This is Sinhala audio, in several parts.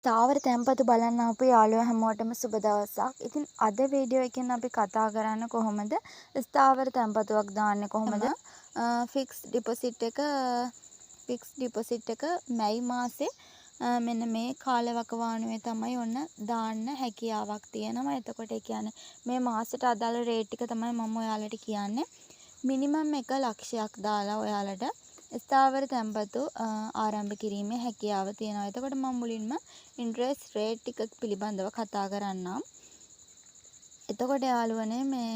ස්ථාවර තැන්පතු බලන්න ආපු යාළුවෝ හැමෝටම සුබ දවසක්. ඉතින් අද වීඩියෝ එකෙන් අපි කතා කරන්නේ කොහොමද ස්ථාවර තැන්පතුවක් දාන්නේ කොහොමද? ෆික්ස් ඩිපොසිට් එක මැයි මාසේ මෙන්න මේ කාලවකවානුවේ තමයි ඔන්න දාන්න හැකියාවක් තියෙනවා. එතකොට ඒ කියන්නේ මේ මාසෙට අදාළ රේට් එක තමයි මම ඔයාලට කියන්නේ. මිනිමම් එක ලක්ෂයක් දාලා ඔයාලට ස්ථාවර තැන්පතු ආරම්භ කිරීමේ හැකියාව තියෙනවා. එතකොට මම මුලින්ම ඉන්ට්‍රස්ට් රේට් ටික පිළිබඳව කතා කරන්නම්. එතකොට යාළුවනේ මේ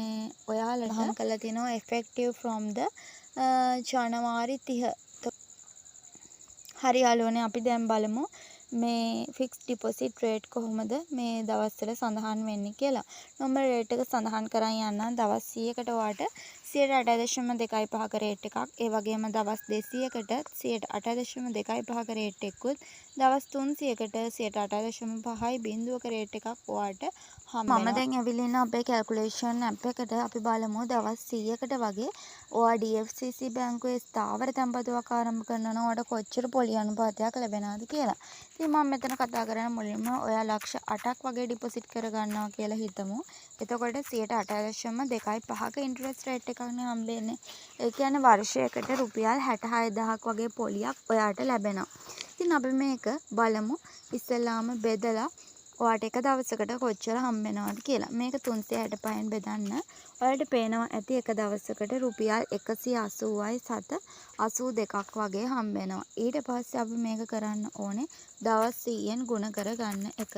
ඔයාලට හම් කරලා තියෙනවා effective from the ජනවාරි 30. හරි යාළුවනේ අපි දැන් බලමු මේ ෆික්ස් ඩිපොසිට් රේට් කොහොමද මේ දවස්වල සඳහන් වෙන්නේ කියලා. නෝමල් රේට් එක සඳහන් කරන් යන්න දවස් 100කට වාට 108.25ක රේට් එකක්. ඒ වගේම දවස් 200කට 108.25ක රේට් එකකුත් දවස් 300කට 108.5යි බිඳුවක රේට් එකක් වාට හම්බ වෙනවා. මම දැන් ඇවිල්ලා ඉන්න අපේ කැල්කියුලේෂන් ඇප් එකට අපි බලමු දවස් 100කට වගේ ඔයා DFCC බැංකුවේ ස්ථාවර තැන්පතුවක් ආරම්භ කරනවා නම් ඔයාලට කොච්චර පොලි අනුපාතයක් ලැබෙනවද කියලා. ඉතින් මම මෙතන කතා කරන්නේ මුලින්ම ඔයා ලක්ෂ 8ක් වගේ ඩිපොසිට් කරගන්නවා කියලා හිතමු. එතකොට 108.25ක ඉන්ට්‍රස්ට් රේට් එකක්නේ හම්බෙන්නේ. ඒ කියන්නේ වර්ෂයකට රුපියල් 66000ක් වගේ පොලියක් ඔයාට ලැබෙනවා. ඉතින් අපි මේක බලමු ඉස්සෙල්ලාම බෙදලා ඔයාට එක දවසකට කොච්චර හම්බ වෙනවද කියලා. මේක 365න් බෙදන්න. ඔයාලට පේනවා ඇති එක දවසකට රුපියල් 180යි 82ක් වගේ හම්බ වෙනවා. ඊට පස්සේ අපි මේක කරන්න ඕනේ දවස් 100න් ගුණ කරගන්න එක.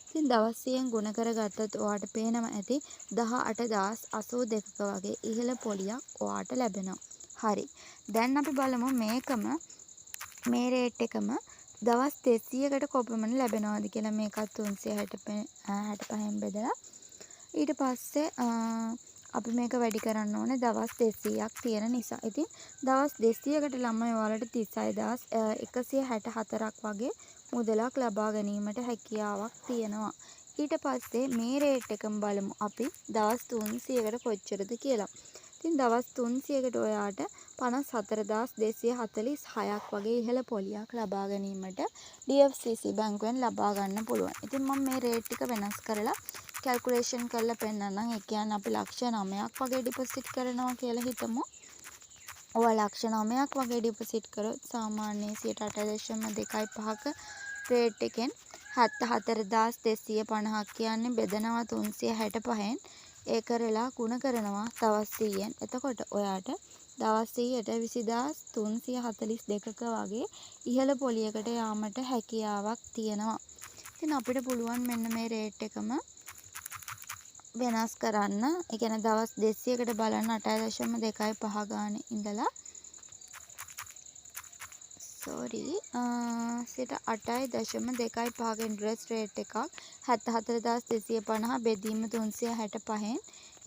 ඉතින් දවස් 100න් ගුණ කරගත්තොත් ඔයාට පේනවා ඇති 18082ක වගේ ඉහළ පොලියක් ඔයාට ලැබෙනවා. හරි. දැන් අපි බලමු මේකම මේ රේට් එකම දවස් 200කට කොපමණ ලැබෙනවද කියලා. මේකත් 365න් බෙදලා ඊට පස්සේ අපි මේක වැඩි කරන්න ඕනේ දවස් 200ක් තියෙන නිසා. ඉතින් දවස් 200කට ළමයි ඔයාලට 36164ක් වගේ මුදලක් ලබා ගැනීමට හැකියාවක් තියෙනවා. ඊට පස්සේ මේ රේට් එකම බලමු අපි දවස් 300කට කොච්චරද කියලා. ඉතින් දවස් 300කට ඔයාට 54246ක් වගේ ඉහළ පොලියක් ලබා ගැනීමට DFCC බැංකුවෙන් ලබා ගන්න පුළුවන්. ඉතින් මම මේ රේට් ටික වෙනස් කරලා කැල්කියුලේෂන් කරලා පෙන්නන්නම්. ඒ කියන්නේ අපි ලක්ෂ 9ක් වගේ ඩිපොසිට් කරනවා කියලා හිතමු. ඔයා ලක්ෂ 9ක් වගේ ඩිපොසිට් කරොත් සාමාන්‍ය 108.25ක රේට් එකෙන් 74250ක් කියන්නේ බෙදනවා 365න්. ඒ කරලා ගුණ කරනවා දවස් 100න්. එතකොට ඔයාට දවස් 100ට 20342ක වගේ ඉහළ පොලියකට යාමට හැකියාවක් තියෙනවා. ඉතින් අපිට පුළුවන් මෙන්න මේ රේට් එකම වෙනස් කරන්න. ඒ කියන්නේ දවස් 200කට බලන්න 8.25 ගානේ ඉඳලා 8.25ක ඉන්ට්‍රස්ට් රේට් එකක් 74250 බෙදීම 365න්.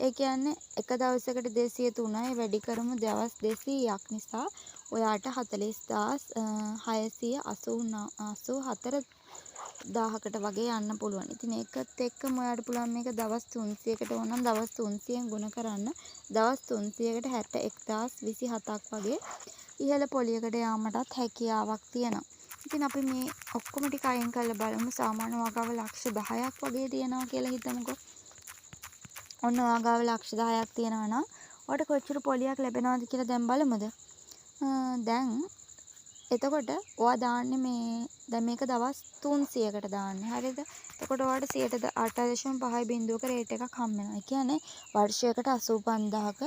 ඒ කියන්නේ එක දවසකට 203යි වැඩි කරමු දවස් 200ක් නිසා ඔයාට 40884,000කට වගේ යන්න පුළුවන්. ඉතින් ඒකත් එක්කම ඔයාට පුළුවන් මේක දවස් 300කට ඕනම් දවස් 300න් ගුණ කරන්න දවස් 300කට 61027ක් වගේ ඉහළ පොලියකට යාමටත් හැකියාවක් තියෙනවා. ඉතින් අපි මේ ඔක්කොම ටික අයින් කරලා බලමු. සාමාන්‍ය වගාව ලක්ෂ 10ක් වගේ තියෙනවා කියලා හිතමුකෝ. ඔන්න වගාව ලක්ෂ 10ක් තියෙනවා නම් ඔයාට කොච්චර පොලියක් ලැබෙනවද කියලා දැන් බලමුද? දැන් එතකොට ඔයා දාන්නේ දැන් මේක දවස් 300කට දාන්නේ. හරිද? එතකොට ඔයාට 8.5 බිඳුවක රේට් එකක් හම්බ වෙනවා. ඒ කියන්නේ වර්ෂයකට 85000ක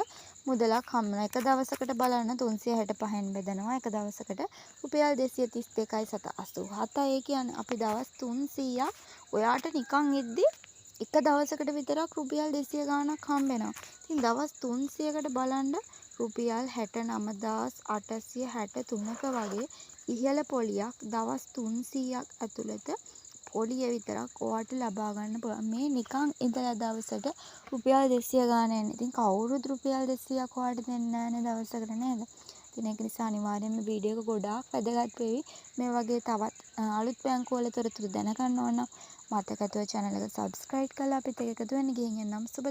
මුදලක් හම්බ වෙනවා. එක දවසකට බලන්න 365න් බෙදනවා. එක දවසකට රුපියල් 232.87. ඒ කියන්නේ අපි දවස් 300ක් ඔයාට නිකන් ඉද්දි එක දවසකට විතරක් රුපියල් 200 ගාණක් හම්බ වෙනවා. ඉතින් දවස් 300කට බලන්න රුපියල් 69863ක වගේ ඉහළ පොලියක් දවස් 300ක් ඇතුළත පොලිය විතරක් ඔයාට ලබා ගන්න පුළුවන්. මේ නිකන් ඉඳලා දවසට රුපියල් 200 ගාණ එන්නේ. ඉතින් කවුරුත් රුපියල් 200ක් ඔයාට දෙන්නේ නැහැනේ දවසකට නේද? ඉතින් ඒක නිසා අනිවාර්යයෙන්ම වීඩියෝ එක ගොඩාක් වැදගත් වෙවි. මේ වගේ තවත් අලුත් බැංකුව වල තොරතුරු දැනගන්න ඕන නම් මතකතුව channel එක subscribe කරලා අපිත් එක්ක එකතු වෙන්න ගිහින් එන්නම්. සුබ